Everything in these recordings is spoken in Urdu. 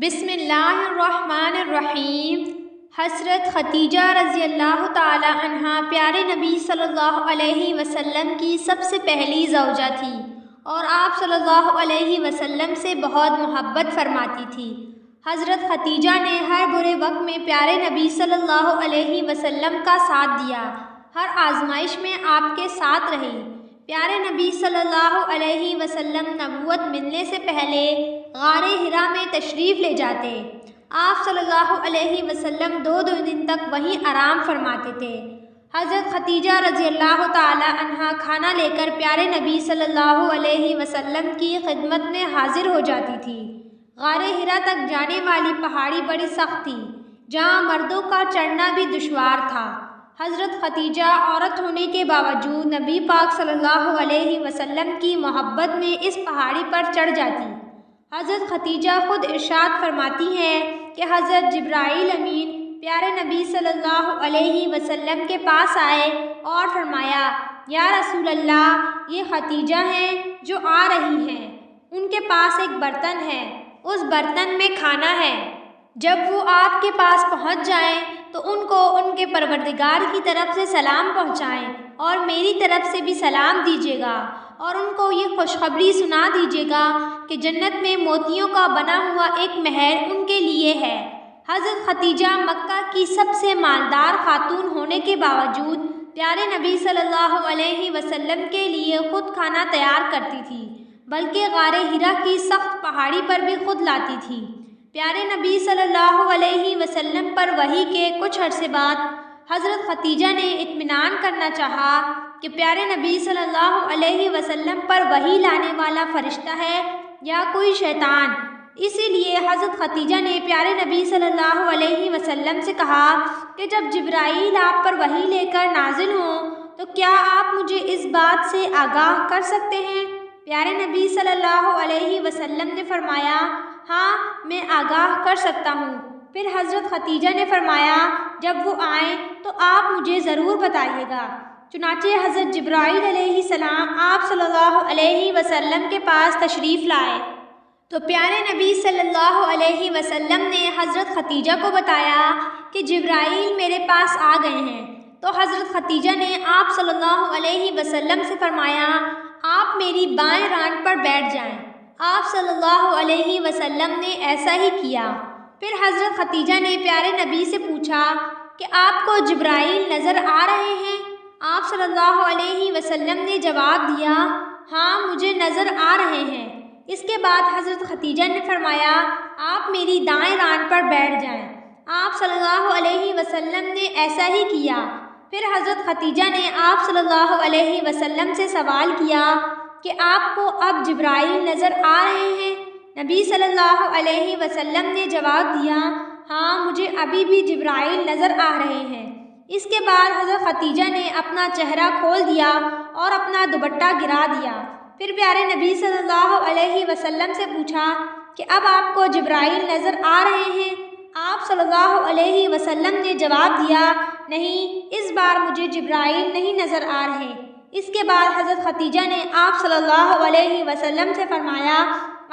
بسم اللہ الرحمن الرحیم۔ حضرت خدیجہ رضی اللہ تعالی عنہا پیارے نبی صلی اللہ علیہ وسلم کی سب سے پہلی زوجہ تھی اور آپ صلی اللہ علیہ وسلم سے بہت محبت فرماتی تھی۔ حضرت خدیجہ نے ہر برے وقت میں پیارے نبی صلی اللہ علیہ وسلم کا ساتھ دیا، ہر آزمائش میں آپ کے ساتھ رہی۔ پیارے نبی صلی اللہ علیہ وسلم نبوت ملنے سے پہلے غار حرا میں تشریف لے جاتے۔ آپ صلی اللہ علیہ وسلم دو دن تک وہیں آرام فرماتے تھے۔ حضرت خدیجہ رضی اللہ تعالی عنہا کھانا لے کر پیارے نبی صلی اللہ علیہ وسلم کی خدمت میں حاضر ہو جاتی تھی۔ غار حرا تک جانے والی پہاڑی بڑی سخت تھی، جہاں مردوں کا چڑھنا بھی دشوار تھا۔ حضرت خدیجہ عورت ہونے کے باوجود نبی پاک صلی اللہ علیہ وسلم کی محبت میں اس پہاڑی پر چڑھ جاتی۔ حضرت خدیجہ خود ارشاد فرماتی ہیں کہ حضرت جبرائیل امین پیارے نبی صلی اللہ علیہ وسلم کے پاس آئے اور فرمایا، یا رسول اللہ، یہ خدیجہ ہیں جو آ رہی ہیں، ان کے پاس ایک برتن ہے، اس برتن میں کھانا ہے۔ جب وہ آپ کے پاس پہنچ جائیں تو ان کو ان کے پروردگار کی طرف سے سلام پہنچائیں اور میری طرف سے بھی سلام دیجیے گا، اور ان کو یہ خوشخبری سنا دیجیے گا کہ جنت میں موتیوں کا بنا ہوا ایک محل ان کے لیے ہے۔ حضرت خدیجہ مکہ کی سب سے مالدار خاتون ہونے کے باوجود پیارے نبی صلی اللہ علیہ وسلم کے لیے خود کھانا تیار کرتی تھی، بلکہ غار حرا کی سخت پہاڑی پر بھی خود لاتی تھی۔ پیارے نبی صلی اللہ علیہ وسلم پر وحی کے کچھ عرصے بعد حضرت خدیجہ نے اطمینان کرنا چاہا کہ پیارے نبی صلی اللہ علیہ وسلم پر وحی لانے والا فرشتہ ہے یا کوئی شیطان۔ اسی لیے حضرت خدیجہ نے پیارے نبی صلی اللہ علیہ وسلم سے کہا کہ جب جبرائیل آپ پر وحی لے کر نازل ہوں تو کیا آپ مجھے اس بات سے آگاہ کر سکتے ہیں؟ پیارے نبی صلی اللہ علیہ وسلم نے فرمایا، ہاں، میں آگاہ کر سکتا ہوں۔ پھر حضرت خدیجہ نے فرمایا، جب وہ آئیں تو آپ مجھے ضرور بتائیے گا۔ چنانچہ حضرت جبرائیل علیہ السلام آپ صلی اللہ علیہ وسلم کے پاس تشریف لائے تو پیارے نبی صلی اللہ علیہ وسلم نے حضرت خدیجہ کو بتایا کہ جبرائیل میرے پاس آ گئے ہیں۔ تو حضرت خدیجہ نے آپ صلی اللہ علیہ وسلم سے فرمایا، آپ میری بائیں ران پر بیٹھ جائیں۔ آپ صلی اللہ علیہ وسلم نے ایسا ہی کیا۔ پھر حضرت خدیجہ نے پیارے نبی سے پوچھا کہ آپ کو جبرائیل نظر آ رہے ہیں؟ آپ صلی اللہ علیہ وسلم نے جواب دیا، ہاں، مجھے نظر آ رہے ہیں۔ اس کے بعد حضرت خدیجہ نے فرمایا، آپ میری دائیں ران پر بیٹھ جائیں۔ آپ صلی اللہ علیہ وسلم نے ایسا ہی کیا۔ پھر حضرت خدیجہ نے آپ صلی اللہ علیہ وسلم سے سوال کیا کہ آپ کو اب جبرائیل نظر آ رہے ہیں؟ نبی صلی اللہ علیہ وسلم نے جواب دیا، ہاں، مجھے ابھی بھی جبرائیل نظر آ رہے ہیں۔ اس کے بعد حضرت خدیجہ نے اپنا چہرہ کھول دیا اور اپنا دوپٹہ گرا دیا۔ پھر پیارے نبی صلی اللہ علیہ وسلم سے پوچھا کہ اب آپ کو جبرائیل نظر آ رہے ہیں؟ آپ صلی اللہ علیہ وسلم نے جواب دیا، نہیں، اس بار مجھے جبرائیل نہیں نظر آ رہے۔ اس کے بعد حضرت خدیجہ نے آپ صلی اللہ علیہ وسلم سے فرمایا،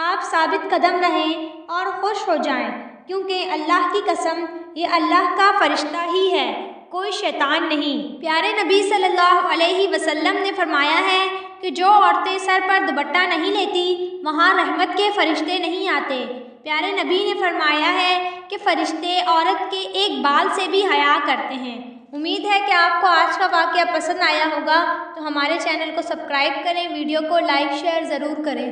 آپ ثابت قدم رہیں اور خوش ہو جائیں، کیونکہ اللہ کی قسم، یہ اللہ کا فرشتہ ہی ہے، کوئی شیطان نہیں۔ پیارے نبی صلی اللہ علیہ وسلم نے فرمایا ہے کہ جو عورتیں سر پر دوپٹہ نہیں لیتی وہاں رحمت کے فرشتے نہیں آتے۔ پیارے نبی نے فرمایا ہے کہ فرشتے عورت کے ایک بال سے بھی حیا کرتے ہیں۔ امید ہے کہ آپ کو آج کا واقعہ پسند آیا ہوگا، تو ہمارے چینل کو سبسکرائب کریں، ویڈیو کو لائک شیئر ضرور کریں۔